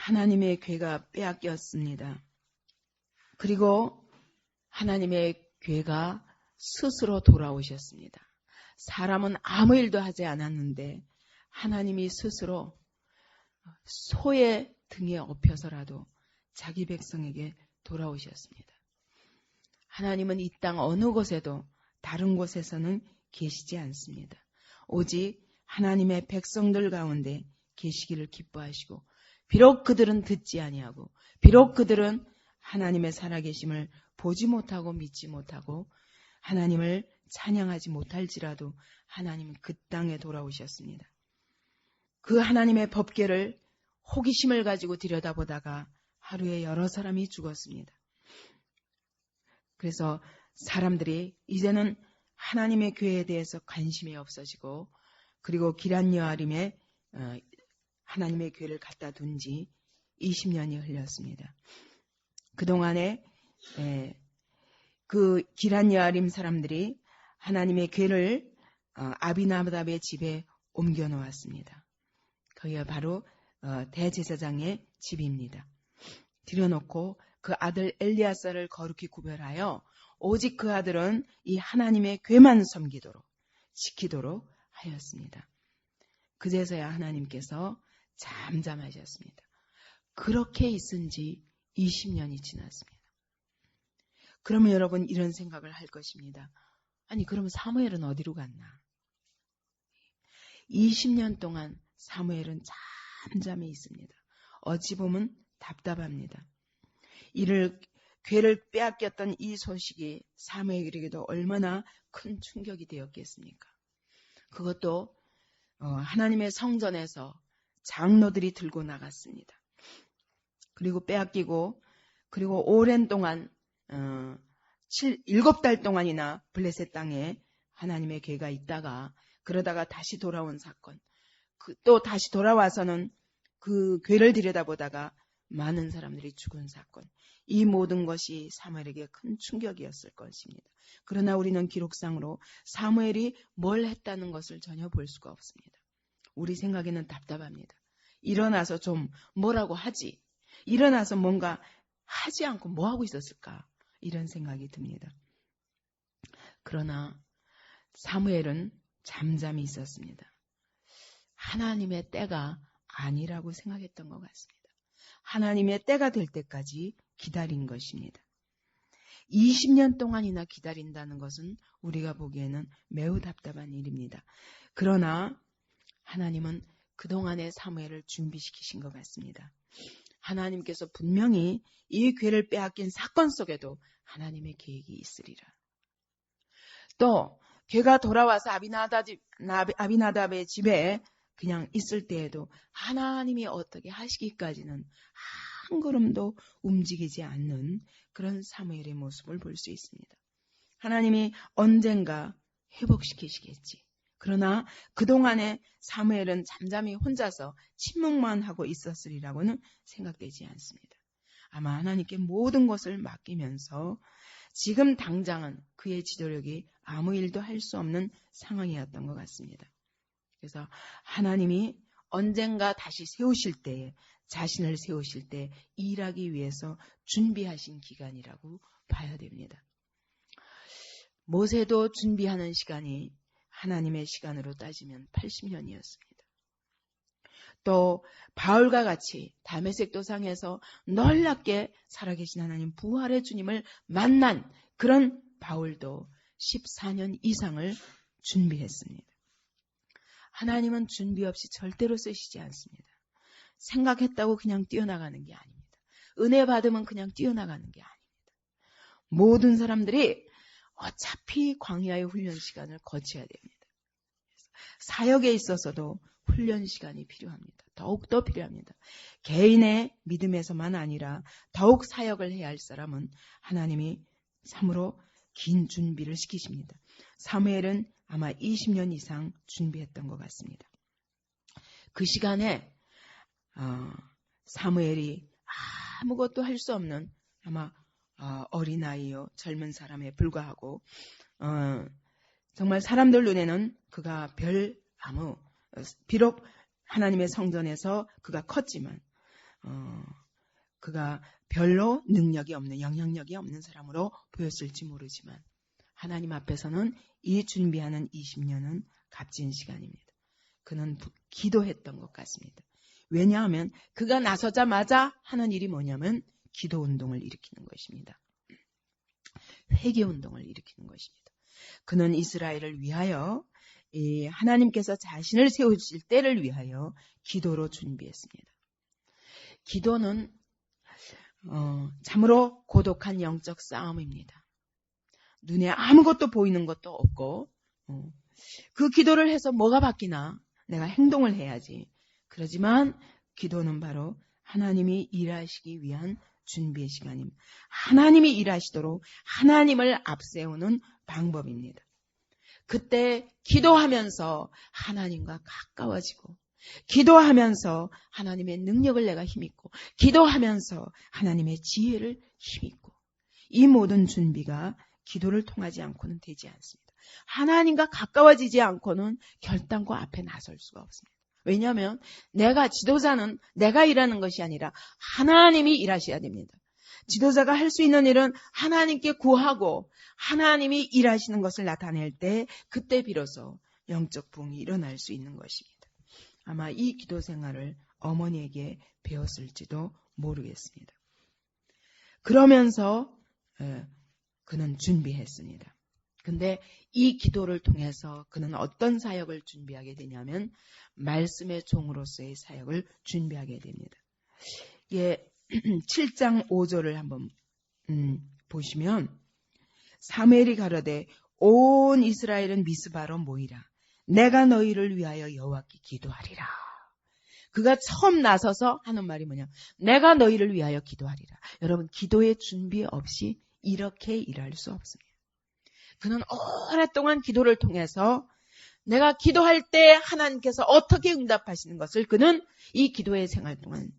하나님의 괴가 빼앗겼습니다. 그리고 하나님의 괴가 스스로 돌아오셨습니다. 사람은 아무 일도 하지 않았는데 하나님이 스스로 소의 등에 업혀서라도 자기 백성에게 돌아오셨습니다. 하나님은 이 땅 어느 곳에도 다른 곳에서는 계시지 않습니다. 오직 하나님의 백성들 가운데 계시기를 기뻐하시고, 비록 그들은 듣지 아니하고, 비록 그들은 하나님의 살아계심을 보지 못하고 믿지 못하고 하나님을 찬양하지 못할지라도 하나님은 그 땅에 돌아오셨습니다. 그 하나님의 법궤를 호기심을 가지고 들여다보다가 하루에 여러 사람이 죽었습니다. 그래서 사람들이 이제는 하나님의 궤에 대해서 관심이 없어지고, 그리고 기란 여아림에 하나님의 궤를 갖다 둔 지 20년이 흘렸습니다. 그동안에 그 기란 여아림 사람들이 하나님의 궤를 아비나답의 집에 옮겨 놓았습니다. 거기가 바로 대제사장의 집입니다. 들여놓고 그 아들 엘리야사를 거룩히 구별하여 오직 그 아들은 이 하나님의 궤만 섬기도록 지키도록 하였습니다. 그제서야 하나님께서 잠잠하셨습니다. 그렇게 있은 지 20년이 지났습니다. 그러면 여러분 이런 생각을 할 것입니다. 아니 그러면 사무엘은 어디로 갔나? 20년 동안 사무엘은 잠잠히 있습니다. 어찌 보면 답답합니다. 이를 궤를 빼앗겼던 이 소식이 사무엘에게도 얼마나 큰 충격이 되었겠습니까? 그것도 하나님의 성전에서 장로들이 들고 나갔습니다. 그리고 빼앗기고, 그리고 오랜 동안 7달 동안이나 블레셋 땅에 하나님의 궤가 있다가 그러다가 다시 돌아온 사건, 또 다시 돌아와서는 그 궤를 들여다보다가 많은 사람들이 죽은 사건, 이 모든 것이 사무엘에게 큰 충격이었을 것입니다. 그러나 우리는 기록상으로 사무엘이 뭘 했다는 것을 전혀 볼 수가 없습니다. 우리 생각에는 답답합니다. 일어나서 좀 뭐라고 하지, 일어나서 뭔가 하지 않고 뭐 하고 있었을까, 이런 생각이 듭니다. 그러나 사무엘은 잠잠히 있었습니다. 하나님의 때가 아니라고 생각했던 것 같습니다. 하나님의 때가 될 때까지 기다린 것입니다. 20년 동안이나 기다린다는 것은 우리가 보기에는 매우 답답한 일입니다. 그러나 하나님은 그동안의 사무엘을 준비시키신 것 같습니다. 하나님께서 분명히 이 궤를 빼앗긴 사건 속에도 하나님의 계획이 있으리라. 또 궤가 돌아와서 아비나답의 집에 그냥 있을 때에도 하나님이 어떻게 하시기까지는 한 걸음도 움직이지 않는 그런 사무엘의 모습을 볼 수 있습니다. 하나님이 언젠가 회복시키시겠지. 그러나 그동안에 사무엘은 잠잠히 혼자서 침묵만 하고 있었으리라고는 생각되지 않습니다. 아마 하나님께 모든 것을 맡기면서 지금 당장은 그의 지도력이 아무 일도 할 수 없는 상황이었던 것 같습니다. 그래서 하나님이 언젠가 다시 세우실 때에, 자신을 세우실 때 일하기 위해서 준비하신 기간이라고 봐야 됩니다. 모세도 준비하는 시간이 하나님의 시간으로 따지면 80년이었습니다. 또 바울과 같이 다메섹 도상에서 놀랍게 살아계신 하나님 부활의 주님을 만난 그런 바울도 14년 이상을 준비했습니다. 하나님은 준비 없이 절대로 쓰시지 않습니다. 생각했다고 그냥 뛰어나가는 게 아닙니다. 은혜 받으면 그냥 뛰어나가는 게 아닙니다. 모든 사람들이 어차피 광야의 훈련 시간을 거쳐야 됩니다. 사역에 있어서도 훈련 시간이 필요합니다. 더욱더 필요합니다. 개인의 믿음에서만 아니라 더욱 사역을 해야 할 사람은 하나님이 참으로 긴 준비를 시키십니다. 사무엘은 아마 20년 이상 준비했던 것 같습니다. 그 시간에 사무엘이 아무것도 할 수 없는 아마 어린아이요 젊은 사람에 불과하고 정말 사람들 눈에는 그가 비록 하나님의 성전에서 그가 컸지만 그가 별로 능력이 없는, 영향력이 없는 사람으로 보였을지 모르지만 하나님 앞에서는 이 준비하는 20년은 값진 시간입니다. 그는 기도했던 것 같습니다. 왜냐하면 그가 나서자마자 하는 일이 뭐냐면 기도 운동을 일으키는 것입니다. 회개 운동을 일으키는 것입니다. 그는 이스라엘을 위하여 하나님께서 자신을 세우실 때를 위하여 기도로 준비했습니다. 기도는 참으로 고독한 영적 싸움입니다. 눈에 아무것도 보이는 것도 없고 그 기도를 해서 뭐가 바뀌나? 내가 행동을 해야지. 그러지만 기도는 바로 하나님이 일하시기 위한 준비의 시간입니다. 하나님이 일하시도록 하나님을 앞세우는 방법입니다. 그때 기도하면서 하나님과 가까워지고, 기도하면서 하나님의 능력을 내가 힘입고, 기도하면서 하나님의 지혜를 힘입고, 이 모든 준비가 기도를 통하지 않고는 되지 않습니다. 하나님과 가까워지지 않고는 결단코 앞에 나설 수가 없습니다. 왜냐하면 지도자는 내가 일하는 것이 아니라 하나님이 일하셔야 됩니다. 지도자가 할 수 있는 일은 하나님께 구하고 하나님이 일하시는 것을 나타낼 때 그때 비로소 영적 부흥이 일어날 수 있는 것입니다. 아마 이 기도 생활을 어머니에게 배웠을지도 모르겠습니다. 그러면서 그는 준비했습니다. 근데 이 기도를 통해서 그는 어떤 사역을 준비하게 되냐면 말씀의 종으로서의 사역을 준비하게 됩니다. 7장 5절을 한번 보시면 사무엘이 가로되 온 이스라엘은 미스바로 모이라. 내가 너희를 위하여 여호와께 기도하리라. 그가 처음 나서서 하는 말이 뭐냐? 내가 너희를 위하여 기도하리라. 여러분, 기도의 준비 없이 이렇게 일할 수 없습니다. 그는 오랫동안 기도를 통해서 내가 기도할 때 하나님께서 어떻게 응답하시는 것을 그는 이 기도의 생활 동안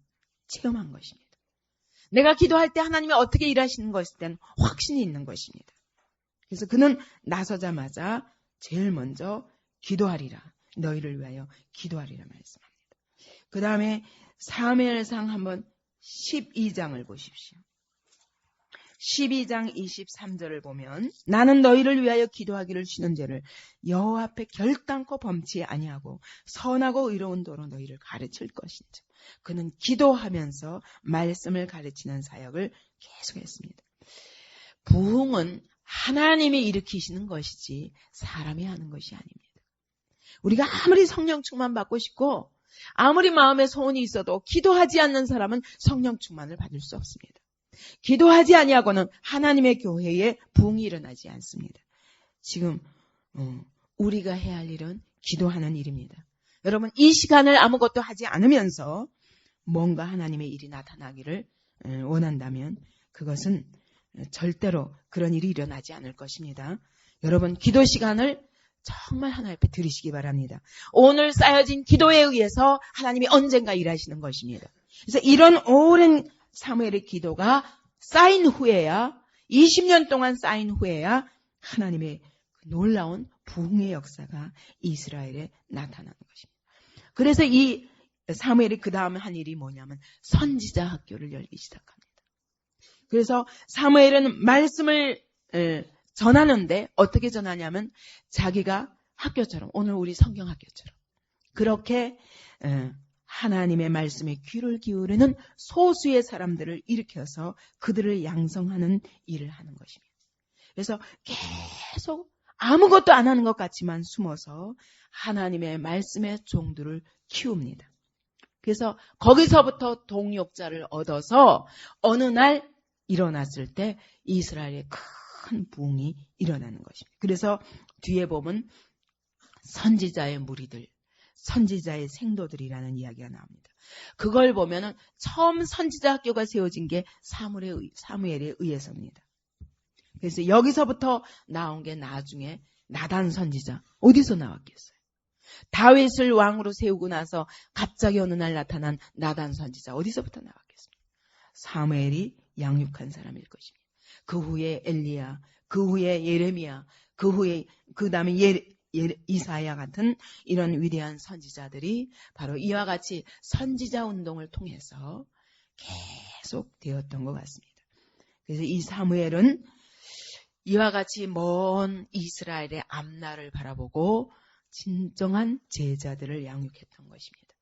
체험한 것입니다. 내가 기도할 때 하나님이 어떻게 일하시는 것에 대한 확신이 있는 것입니다. 그래서 그는 나서자마자 제일 먼저 기도하리라. 너희를 위하여 기도하리라 말씀합니다. 그 다음에 사무엘상 한번 12장을 보십시오. 12장 23절을 보면 나는 너희를 위하여 기도하기를 쉬는 죄를 여호와 앞에 결단코 범치 아니하고 선하고 의로운 도로 너희를 가르칠 것인지. 그는 기도하면서 말씀을 가르치는 사역을 계속했습니다. 부흥은 하나님이 일으키시는 것이지 사람이 하는 것이 아닙니다. 우리가 아무리 성령 충만 받고 싶고 아무리 마음에 소원이 있어도 기도하지 않는 사람은 성령 충만을 받을 수 없습니다. 기도하지 아니하고는 하나님의 교회에 부흥이 일어나지 않습니다. 지금 우리가 해야 할 일은 기도하는 일입니다. 여러분, 이 시간을 아무것도 하지 않으면서 뭔가 하나님의 일이 나타나기를 원한다면 그것은 절대로 그런 일이 일어나지 않을 것입니다. 여러분, 기도 시간을 정말 하나님 앞에 드리시기 바랍니다. 오늘 쌓여진 기도에 의해서 하나님이 언젠가 일하시는 것입니다. 그래서 이런 오랜 사무엘의 기도가 쌓인 후에야 20년 동안 쌓인 후에야 하나님의 놀라운 부흥의 역사가 이스라엘에 나타나는 것입니다. 그래서 이 사무엘이 그 다음에 한 일이 뭐냐면 선지자 학교를 열기 시작합니다. 그래서 사무엘은 말씀을 전하는데 어떻게 전하냐면 자기가 학교처럼, 오늘 우리 성경 학교처럼 그렇게 하나님의 말씀에 귀를 기울이는 소수의 사람들을 일으켜서 그들을 양성하는 일을 하는 것입니다. 그래서 계속 아무것도 안 하는 것 같지만 숨어서 하나님의 말씀의 종들을 키웁니다. 그래서 거기서부터 동역자를 얻어서 어느 날 일어났을 때 이스라엘에 큰 부흥이 일어나는 것입니다. 그래서 뒤에 보면 선지자의 무리들, 선지자의 생도들이라는 이야기가 나옵니다. 그걸 보면은 처음 선지자 학교가 세워진 게 사무엘에 의해서입니다. 그래서 여기서부터 나온 게 나중에 나단 선지자. 어디서 나왔겠어요? 다윗을 왕으로 세우고 나서 갑자기 어느 날 나타난 나단 선지자. 어디서부터 나왔겠습니까? 사무엘이 양육한 사람일 것입니다. 그 후에 엘리야, 그 후에 예레미야, 그 다음에 이사야 같은 이런 위대한 선지자들이 바로 이와 같이 선지자 운동을 통해서 계속 되었던 것 같습니다. 그래서 이 사무엘은 이와 같이 먼 이스라엘의 앞날을 바라보고 진정한 제자들을 양육했던 것입니다.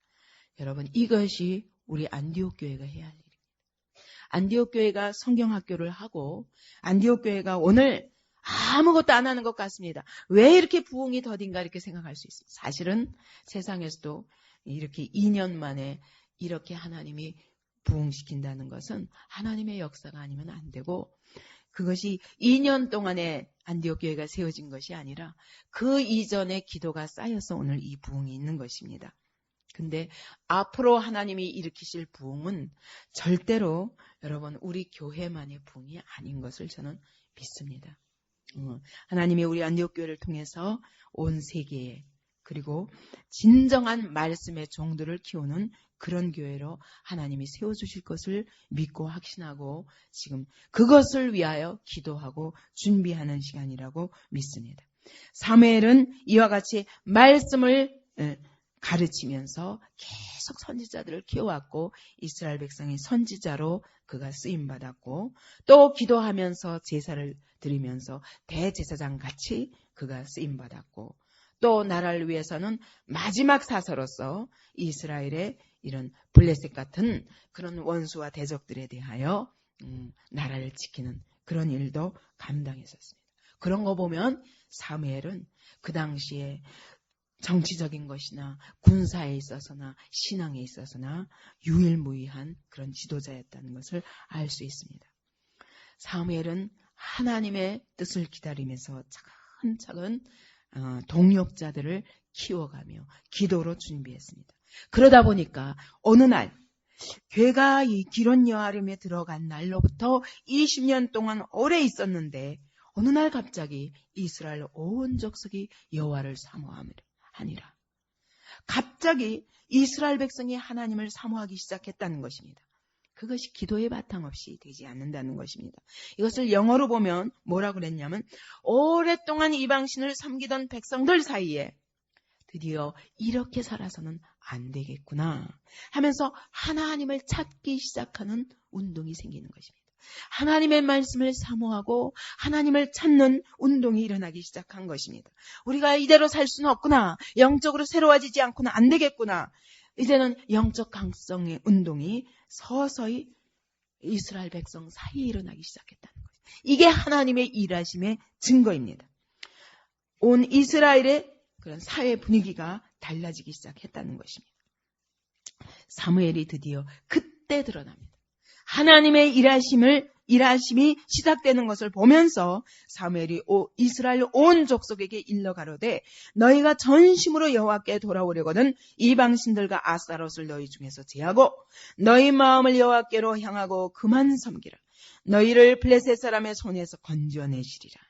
여러분, 이것이 우리 안디옥 교회가 해야 할 일입니다. 안디옥 교회가 성경학교를 하고 안디옥 교회가 오늘 아무것도 안 하는 것 같습니다. 왜 이렇게 부흥이 더딘가 이렇게 생각할 수 있습니다. 사실은 세상에서도 이렇게 2년 만에 이렇게 하나님이 부흥시킨다는 것은 하나님의 역사가 아니면 안 되고, 그것이 2년 동안에 안디옥 교회가 세워진 것이 아니라 그 이전에 기도가 쌓여서 오늘 이 부흥이 있는 것입니다. 근데 앞으로 하나님이 일으키실 부흥은 절대로 여러분 우리 교회만의 부흥이 아닌 것을 저는 믿습니다. 하나님이 우리 안디옥 교회를 통해서 온 세계에, 그리고 진정한 말씀의 종들을 키우는 그런 교회로 하나님이 세워주실 것을 믿고 확신하고 지금 그것을 위하여 기도하고 준비하는 시간이라고 믿습니다. 사무엘은 이와 같이 말씀을 가르치면서 계속 선지자들을 키워왔고 이스라엘 백성이 선지자로 그가 쓰임받았고, 또 기도하면서 제사를 드리면서 대제사장 같이 그가 쓰임받았고, 또 나라를 위해서는 마지막 사서로서 이스라엘의 이런 블레셋 같은 그런 원수와 대적들에 대하여 나라를 지키는 그런 일도 감당했었습니다. 그런 거 보면 사무엘은 그 당시에 정치적인 것이나 군사에 있어서나 신앙에 있어서나 유일무이한 그런 지도자였다는 것을 알 수 있습니다. 사무엘은 하나님의 뜻을 기다리면서 차근차근 동역자들을 키워가며 기도로 준비했습니다. 그러다 보니까 어느 날 괴가 이 기론 여아림에 들어간 날로부터 20년 동안 오래 있었는데 어느 날 갑자기 이스라엘 온 족속이 여호와를 사모하니라. 갑자기 이스라엘 백성이 하나님을 사모하기 시작했다는 것입니다. 그것이 기도의 바탕 없이 되지 않는다는 것입니다. 이것을 영어로 보면 뭐라고 그랬냐면, 오랫동안 이방신을 섬기던 백성들 사이에 드디어 이렇게 살아서는 안 되겠구나 하면서 하나님을 찾기 시작하는 운동이 생기는 것입니다. 하나님의 말씀을 사모하고 하나님을 찾는 운동이 일어나기 시작한 것입니다. 우리가 이대로 살 수는 없구나, 영적으로 새로워지지 않고는 안 되겠구나, 이제는 영적 강성의 운동이 서서히 이스라엘 백성 사이에 일어나기 시작했다는 거예요. 이게 하나님의 일하심의 증거입니다. 온 이스라엘의 그런 사회 분위기가 달라지기 시작했다는 것입니다. 사무엘이 드디어 그때 드러납니다. 하나님의 일하심이 시작되는 것을 보면서 사무엘이 이스라엘 온 족속에게 일러 가로되, 너희가 전심으로 여호와께 돌아오려거든 이방신들과 아스타롯을 너희 중에서 제하고 너희 마음을 여호와께로 향하고 그만 섬기라. 너희를 블레셋 사람의 손에서 건져내시리라.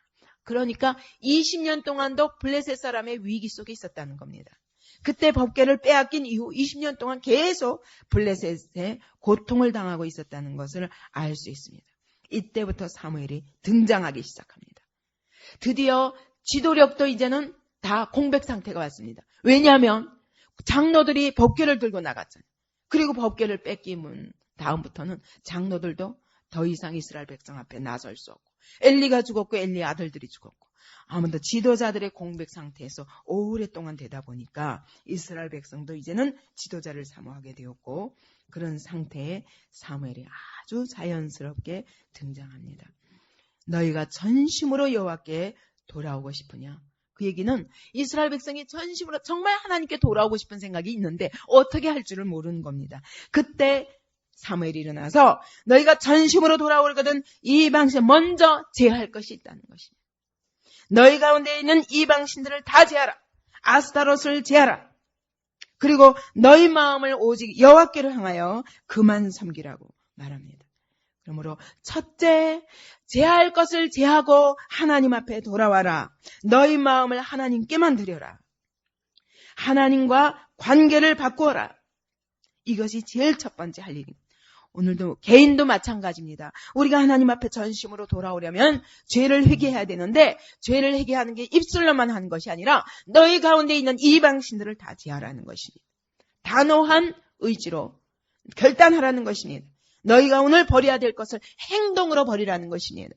그러니까 20년 동안도 블레셋 사람의 위기 속에 있었다는 겁니다. 그때 법궤를 빼앗긴 이후 20년 동안 계속 블레셋의 고통을 당하고 있었다는 것을 알 수 있습니다. 이때부터 사무엘이 등장하기 시작합니다. 드디어 지도력도 이제는 다 공백 상태가 왔습니다. 왜냐하면 장로들이 법궤를 들고 나갔잖아요. 그리고 법궤를 뺏기면 다음부터는 장로들도 더 이상 이스라엘 백성 앞에 나설 수 없고, 엘리가 죽었고 엘리 아들들이 죽었고, 아무도 지도자들의 공백 상태에서 오랫동안 되다 보니까 이스라엘 백성도 이제는 지도자를 사모하게 되었고, 그런 상태에 사무엘이 아주 자연스럽게 등장합니다. 너희가 전심으로 여호와께 돌아오고 싶으냐? 그 얘기는 이스라엘 백성이 전심으로 정말 하나님께 돌아오고 싶은 생각이 있는데 어떻게 할 줄을 모르는 겁니다. 그때 사무엘이 일어나서 너희가 전심으로 돌아오거든 이방신 먼저 제할 것이 있다는 것입니다. 너희 가운데 있는 이방신들을 다 제하라. 아스타롯을 제하라. 그리고 너희 마음을 오직 여호와께로 향하여 그만 섬기라고 말합니다. 그러므로 첫째, 제할 것을 제하고 하나님 앞에 돌아와라. 너희 마음을 하나님께만 드려라. 하나님과 관계를 바꾸어라. 이것이 제일 첫 번째 할 일입니다. 오늘도 개인도 마찬가지입니다. 우리가 하나님 앞에 전심으로 돌아오려면 죄를 회개해야 되는데, 죄를 회개하는 게 입술로만 하는 것이 아니라 너희 가운데 있는 이방신들을 다 제하라는 것입니다. 단호한 의지로 결단하라는 것입니다. 너희가 오늘 버려야 될 것을 행동으로 버리라는 것입니다.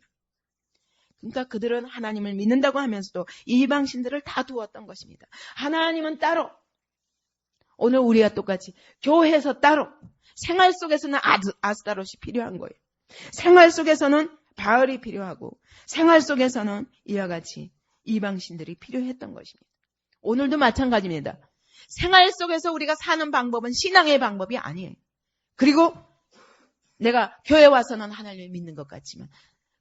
그러니까 그들은 하나님을 믿는다고 하면서도 이방신들을 다 두었던 것입니다. 하나님은 따로, 오늘 우리와 똑같이 교회에서 따로, 생활 속에서는 아스타롯이 필요한 거예요. 생활 속에서는 바알이 필요하고, 생활 속에서는 이와 같이 이방신들이 필요했던 것입니다. 오늘도 마찬가지입니다. 생활 속에서 우리가 사는 방법은 신앙의 방법이 아니에요. 그리고 내가 교회 와서는 하나님을 믿는 것 같지만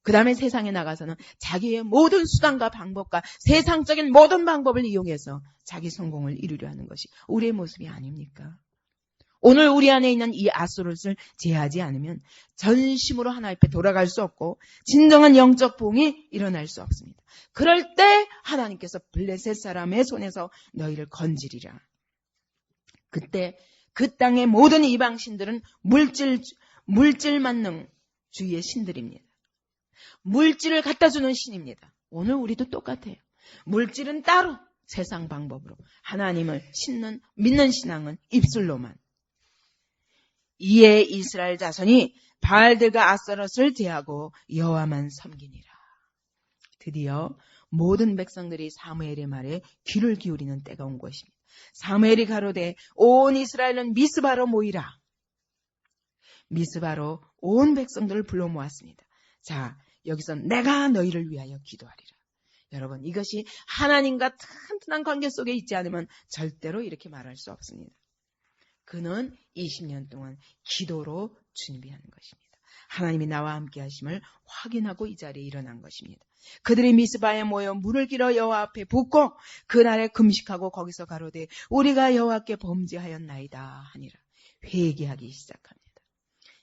그 다음에 세상에 나가서는 자기의 모든 수단과 방법과 세상적인 모든 방법을 이용해서 자기 성공을 이루려 하는 것이 우리의 모습이 아닙니까? 오늘 우리 안에 있는 이 아스롯을 제하지 않으면 전심으로 하나님 앞에 돌아갈 수 없고 진정한 영적 부흥이 일어날 수 없습니다. 그럴 때 하나님께서 블레셋 사람의 손에서 너희를 건지리라. 그때 그 땅의 모든 이방신들은 물질 만능주의의 신들입니다. 물질을 갖다 주는 신입니다. 오늘 우리도 똑같아요. 물질은 따로 세상 방법으로, 하나님을 믿는 신앙은 입술로만. 이에 이스라엘 자손이 바알들과 아스타롯을 제하고 여호와만 섬기니라. 드디어 모든 백성들이 사무엘의 말에 귀를 기울이는 때가 온 것입니다. 사무엘이 가로되 온 이스라엘은 미스바로 모이라. 미스바로 온 백성들을 불러 모았습니다. 자, 여기서 내가 너희를 위하여 기도하리라. 여러분, 이것이 하나님과 튼튼한 관계 속에 있지 않으면 절대로 이렇게 말할 수 없습니다. 그는 20년 동안 기도로 준비하는 것입니다. 하나님이 나와 함께 하심을 확인하고 이 자리에 일어난 것입니다. 그들이 미스바에 모여 물을 길어 여호와 앞에 붓고 그날에 금식하고 거기서 가로되 우리가 여호와께 범죄하였나이다 하니라. 회개하기 시작합니다.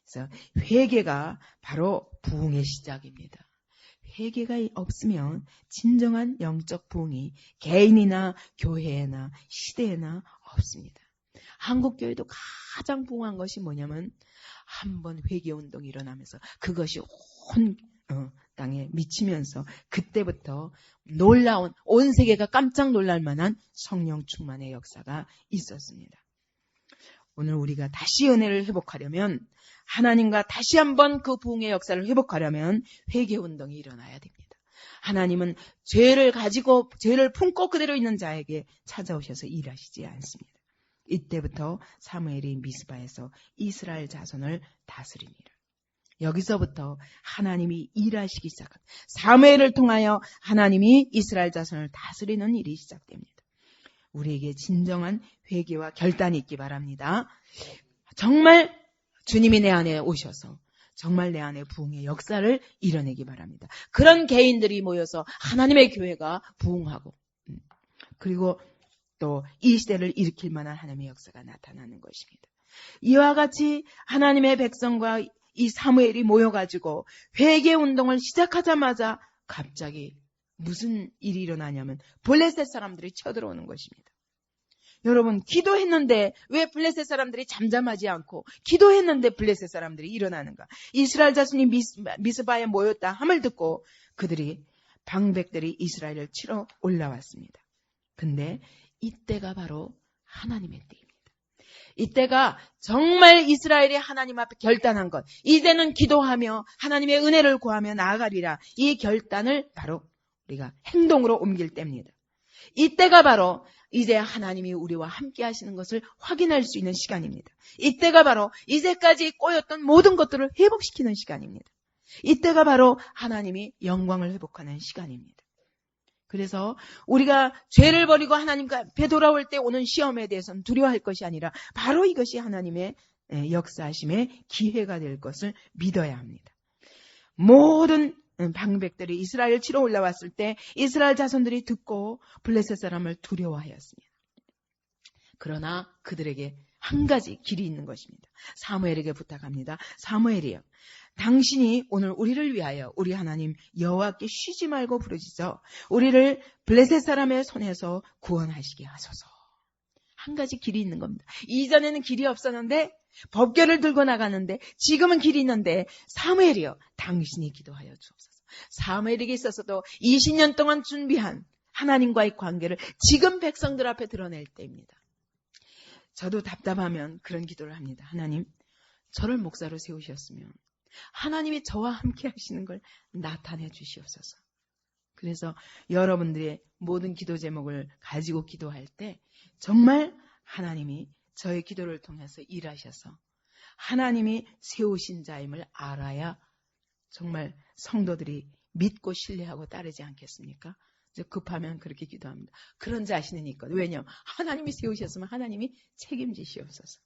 그래서 회개가 바로 부흥의 시작입니다. 회개가 없으면 진정한 영적 부흥이 개인이나 교회나 시대에나 없습니다. 한국교회도 가장 부흥한 것이 뭐냐면 한번 회개운동이 일어나면서 그것이 온 땅에 미치면서 그때부터 놀라운, 온 세계가 깜짝 놀랄 만한 성령 충만의 역사가 있었습니다. 오늘 우리가 다시 은혜를 회복하려면, 하나님과 다시 한번 그 부흥의 역사를 회복하려면 회개운동이 일어나야 됩니다. 하나님은 죄를 품고 그대로 있는 자에게 찾아오셔서 일하시지 않습니다. 이때부터 사무엘이 미스바에서 이스라엘 자손을 다스리니라. 여기서부터 하나님이 일하시기 시작합니다. 사무엘을 통하여 하나님이 이스라엘 자손을 다스리는 일이 시작됩니다. 우리에게 진정한 회개와 결단이 있기 바랍니다. 정말 주님이 내 안에 오셔서 정말 내 안에 부흥의 역사를 이뤄내기 바랍니다. 그런 개인들이 모여서 하나님의 교회가 부흥하고, 그리고 또 이 시대를 일으킬 만한 하나님의 역사가 나타나는 것입니다. 이와 같이 하나님의 백성과 이 사무엘이 모여가지고 회개운동을 시작하자마자 갑자기 무슨 일이 일어나냐면 블레셋 사람들이 쳐들어오는 것입니다. 여러분, 기도했는데 왜 블레셋 사람들이 잠잠하지 않고 기도했는데 블레셋 사람들이 일어나는가? 이스라엘 자손이 미스바에 모였다 함을 듣고 방백들이 이스라엘을 치러 올라왔습니다. 근데 이때가 바로 하나님의 때입니다. 이때가 정말 이스라엘이 하나님 앞에 결단한 것, 이제는 기도하며 하나님의 은혜를 구하며 나아가리라, 이 결단을 바로 우리가 행동으로 옮길 때입니다. 이때가 바로 이제 하나님이 우리와 함께 하시는 것을 확인할 수 있는 시간입니다. 이때가 바로 이제까지 꼬였던 모든 것들을 회복시키는 시간입니다. 이때가 바로 하나님이 영광을 회복하는 시간입니다. 그래서 우리가 죄를 버리고 하나님 앞에 돌아올 때 오는 시험에 대해서는 두려워할 것이 아니라 바로 이것이 하나님의 역사하심의 기회가 될 것을 믿어야 합니다. 모든 방백들이 이스라엘을 치러 올라왔을 때 이스라엘 자손들이 듣고 블레셋 사람을 두려워하였습니다. 그러나 그들에게 한 가지 길이 있는 것입니다. 사무엘에게 부탁합니다. 사무엘이요, 당신이 오늘 우리를 위하여 우리 하나님 여호와께 쉬지 말고 부르짖어 우리를 블레셋 사람의 손에서 구원하시게 하소서. 한 가지 길이 있는 겁니다. 이전에는 길이 없었는데, 법궤를 들고 나가는데, 지금은 길이 있는데, 사무엘이여, 당신이 기도하여 주옵소서. 사무엘에게 있어서도 20년 동안 준비한 하나님과의 관계를 지금 백성들 앞에 드러낼 때입니다. 저도 답답하면 그런 기도를 합니다. 하나님, 저를 목사로 세우셨으면 하나님이 저와 함께 하시는 걸 나타내 주시옵소서. 그래서 여러분들의 모든 기도 제목을 가지고 기도할 때 정말 하나님이 저의 기도를 통해서 일하셔서 하나님이 세우신 자임을 알아야 정말 성도들이 믿고 신뢰하고 따르지 않겠습니까? 급하면 그렇게 기도합니다. 그런 자신은 있거든요. 왜냐하면 하나님이 세우셨으면 하나님이 책임지시옵소서.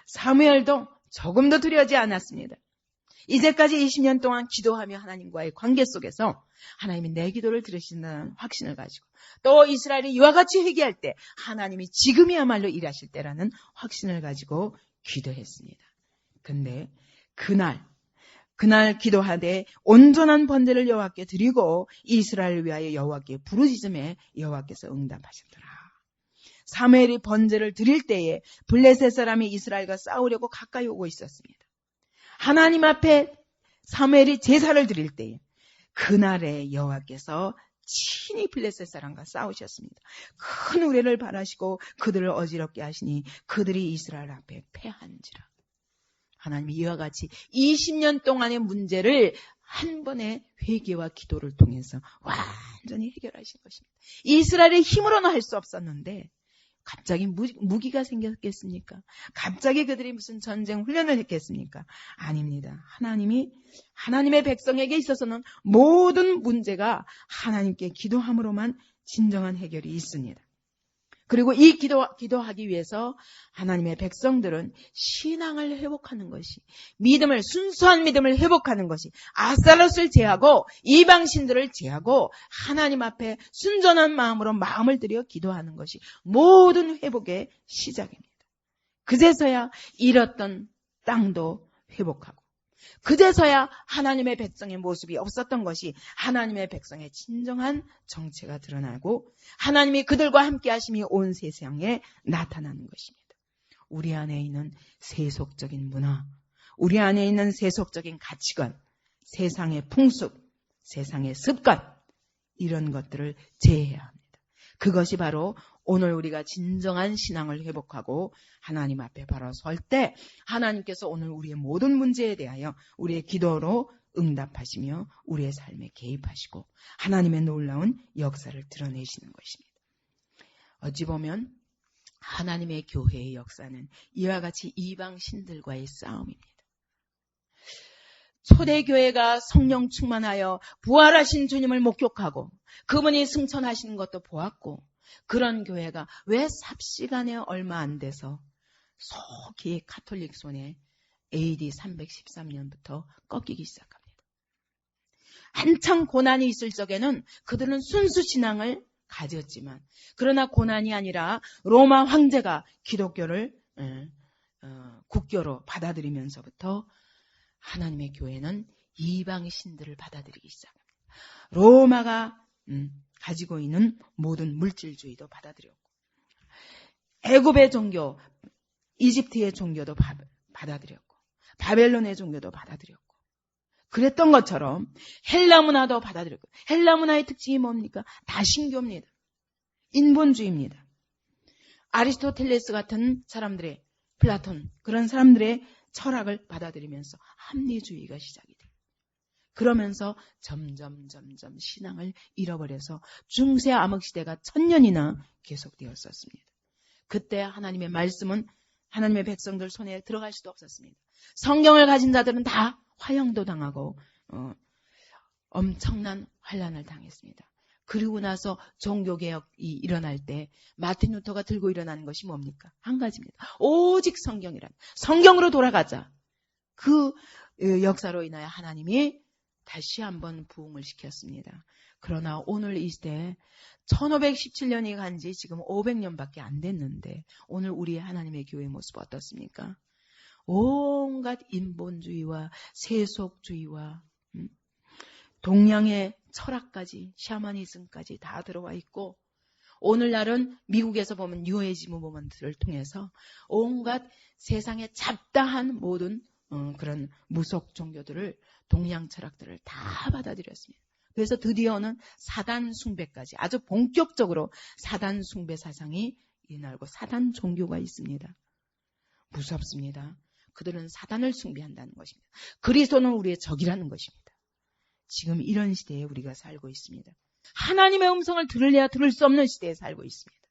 사무엘도 조금도 두려워하지 않았습니다. 이제까지 20년 동안 기도하며 하나님과의 관계 속에서 하나님이 내 기도를 들으신다는 확신을 가지고 또 이스라엘이 이와 같이 회개할 때 하나님이 지금이야말로 일하실 때라는 확신을 가지고 기도했습니다. 근데 그날 기도하되 온전한 번제를 여호와께 드리고 이스라엘을 위하여 여호와께 부르짖음에 여호와께서 응답하셨더라. 사무엘이 번제를 드릴 때에 블레셋 사람이 이스라엘과 싸우려고 가까이 오고 있었습니다. 하나님 앞에 사무엘이 제사를 드릴 때에 그날에 여호와께서 친히 블레셋 사람과 싸우셨습니다. 큰 우레를 발하시고 그들을 어지럽게 하시니 그들이 이스라엘 앞에 패한지라. 하나님이 이와 같이 20년 동안의 문제를 한 번의 회개와 기도를 통해서 완전히 해결하신 것입니다. 이스라엘의 힘으로는 할 수 없었는데 갑자기 무기가 생겼겠습니까? 갑자기 그들이 무슨 전쟁 훈련을 했겠습니까? 아닙니다. 하나님의 백성에게 있어서는 모든 문제가 하나님께 기도함으로만 진정한 해결이 있습니다. 그리고 이 기도하기 위해서 하나님의 백성들은 신앙을 회복하는 것이, 순수한 믿음을 회복하는 것이, 아스타롯을 제하고 이방신들을 제하고 하나님 앞에 순전한 마음으로 마음을 들여 기도하는 것이 모든 회복의 시작입니다. 그제서야 잃었던 땅도 회복하고, 그제서야 하나님의 백성의 모습이 없었던 것이 하나님의 백성의 진정한 정체가 드러나고 하나님이 그들과 함께 하심이 온 세상에 나타나는 것입니다. 우리 안에 있는 세속적인 문화, 우리 안에 있는 세속적인 가치관, 세상의 풍습, 세상의 습관, 이런 것들을 제해야 합니다. 그것이 바로 오늘 우리가 진정한 신앙을 회복하고 하나님 앞에 바로 설 때 하나님께서 오늘 우리의 모든 문제에 대하여 우리의 기도로 응답하시며 우리의 삶에 개입하시고 하나님의 놀라운 역사를 드러내시는 것입니다. 어찌 보면 하나님의 교회의 역사는 이와 같이 이방 신들과의 싸움입니다. 초대교회가 성령 충만하여 부활하신 주님을 목격하고 그분이 승천하시는 것도 보았고, 그런 교회가 왜 삽시간에 얼마 안 돼서 속히 가톨릭 손에 AD 313년부터 꺾이기 시작합니다. 한창 고난이 있을 적에는 그들은 순수 신앙을 가졌지만, 그러나 고난이 아니라 로마 황제가 기독교를 국교로 받아들이면서부터 하나님의 교회는 이방 신들을 받아들이기 시작합니다. 로마가 가지고 있는 모든 물질주의도 받아들였고, 애굽의 종교, 이집트의 종교도 받아들였고, 바벨론의 종교도 받아들였고, 그랬던 것처럼 헬라 문화도 받아들였고, 헬라 문화의 특징이 뭡니까? 다 신교입니다. 인본주의입니다. 아리스토텔레스 같은 사람들의, 플라톤, 그런 사람들의 철학을 받아들이면서 합리주의가 시작이 돼요. 그러면서 점점 신앙을 잃어버려서 중세 암흑시대가 1000년이나 계속되었었습니다. 그때 하나님의 말씀은 하나님의 백성들 손에 들어갈 수도 없었습니다. 성경을 가진 자들은 다 화형도 당하고 엄청난 환난을 당했습니다. 그리고 나서 종교개혁이 일어날 때 마틴 루터가 들고 일어나는 것이 뭡니까? 한 가지입니다. 오직 성경이란, 성경으로 돌아가자. 그 역사로 인하여 하나님이 다시 한번 부흥을 시켰습니다. 그러나 오늘 이 시대에 1517년이 간 지 지금 500년밖에 안 됐는데 오늘 우리의 하나님의 교회의 모습 어떻습니까? 온갖 인본주의와 세속주의와 동양의 철학까지, 샤머니즘까지 다 들어와 있고, 오늘날은 미국에서 보면 뉴에이지 무브먼트를 통해서 온갖 세상의 잡다한 모든 그런 무속 종교들을, 동양 철학들을 다 받아들였습니다. 그래서 드디어는 사단 숭배까지, 아주 본격적으로 사단 숭배 사상이 일어나고 사단 종교가 있습니다. 무섭습니다. 그들은 사단을 숭배한다는 것입니다. 그리스도는 우리의 적이라는 것입니다. 지금 이런 시대에 우리가 살고 있습니다. 하나님의 음성을 들으려야 들을 수 없는 시대에 살고 있습니다.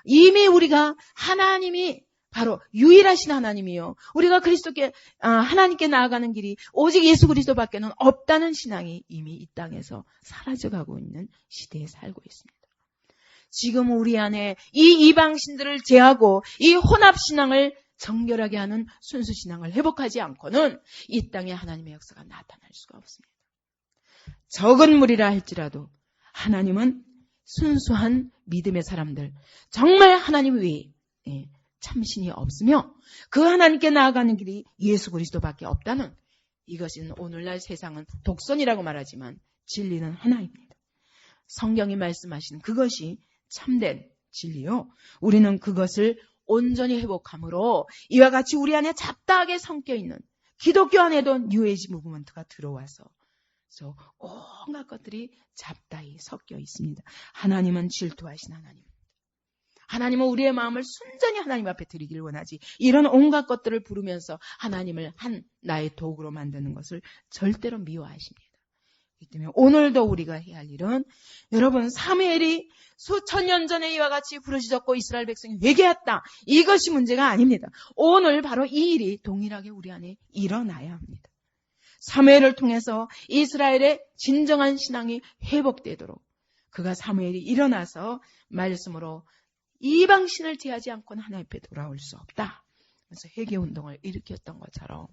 이미 우리가 하나님이 바로 유일하신 하나님이요, 우리가 그리스도께 하나님께 나아가는 길이 오직 예수 그리스도밖에는 없다는 신앙이 이미 이 땅에서 사라져가고 있는 시대에 살고 있습니다. 지금 우리 안에 이 이방신들을 제하고 이 혼합신앙을 정결하게 하는 순수신앙을 회복하지 않고는 이 땅에 하나님의 역사가 나타날 수가 없습니다. 적은 무리라 할지라도 하나님은 순수한 믿음의 사람들, 정말 하나님 외에 참신이 없으며 그 하나님께 나아가는 길이 예수 그리스도밖에 없다는, 이것은 오늘날 세상은 독선이라고 말하지만 진리는 하나입니다. 성경이 말씀하신 그것이 참된 진리요, 우리는 그것을 온전히 회복함으로 이와 같이 우리 안에 잡다하게 섞여있는 기독교 안에도 뉴에이지 무브먼트가 들어와서 그래서 온갖 것들이 잡다히 섞여 있습니다. 하나님은 질투하신 하나님입니다. 하나님은 우리의 마음을 순전히 하나님 앞에 드리길 원하지, 이런 온갖 것들을 부르면서 하나님을 한 나의 도구로 만드는 것을 절대로 미워하십니다. 그렇기 때문에 오늘도 우리가 해야 할 일은, 여러분, 사무엘이 수천 년 전에 이와 같이 부르짖었고 이스라엘 백성이 회개했다, 이것이 문제가 아닙니다. 오늘 바로 이 일이 동일하게 우리 안에 일어나야 합니다. 사무엘을 통해서 이스라엘의 진정한 신앙이 회복되도록 그가 사무엘이 일어나서 말씀으로 이방신을 제하지 않고는 하나님 앞에 돌아올 수 없다, 그래서 회개운동을 일으켰던 것처럼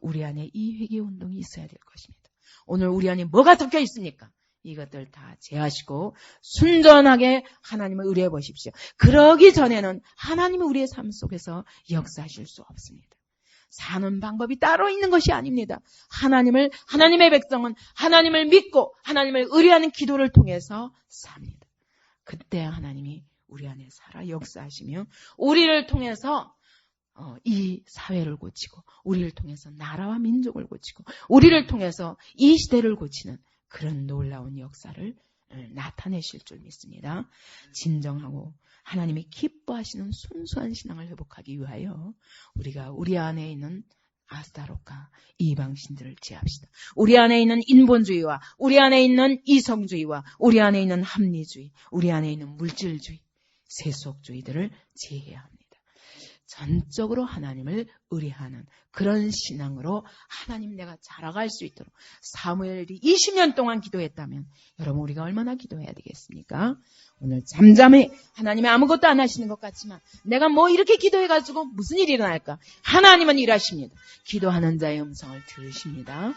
우리 안에 이 회개운동이 있어야 될 것입니다. 오늘 우리 안에 뭐가 섞여 있습니까? 이것들 다 제하시고 순전하게 하나님을 의뢰해 보십시오. 그러기 전에는 하나님은 우리의 삶 속에서 역사하실 수 없습니다. 사는 방법이 따로 있는 것이 아닙니다. 하나님의 백성은 하나님을 믿고 하나님을 의뢰하는 기도를 통해서 삽니다. 그때 하나님이 우리 안에 살아 역사하시며 우리를 통해서 이 사회를 고치고 우리를 통해서 나라와 민족을 고치고 우리를 통해서 이 시대를 고치는 그런 놀라운 역사를 나타내실 줄 믿습니다. 진정하고 하나님이 기뻐하시는 순수한 신앙을 회복하기 위하여 우리가 우리 안에 있는 아스타롯과 이방신들을 제합시다. 우리 안에 있는 인본주의와 우리 안에 있는 이성주의와 우리 안에 있는 합리주의, 우리 안에 있는 물질주의, 세속주의들을 제해야 합니다. 전적으로 하나님을 의뢰하는 그런 신앙으로 하나님 내가 자라갈 수 있도록, 사무엘이 20년 동안 기도했다면 여러분 우리가 얼마나 기도해야 되겠습니까? 오늘 잠잠히 하나님이 아무것도 안 하시는 것 같지만 내가 뭐 이렇게 기도해가지고 무슨 일이 일어날까? 하나님은 일하십니다. 기도하는 자의 음성을 들으십니다.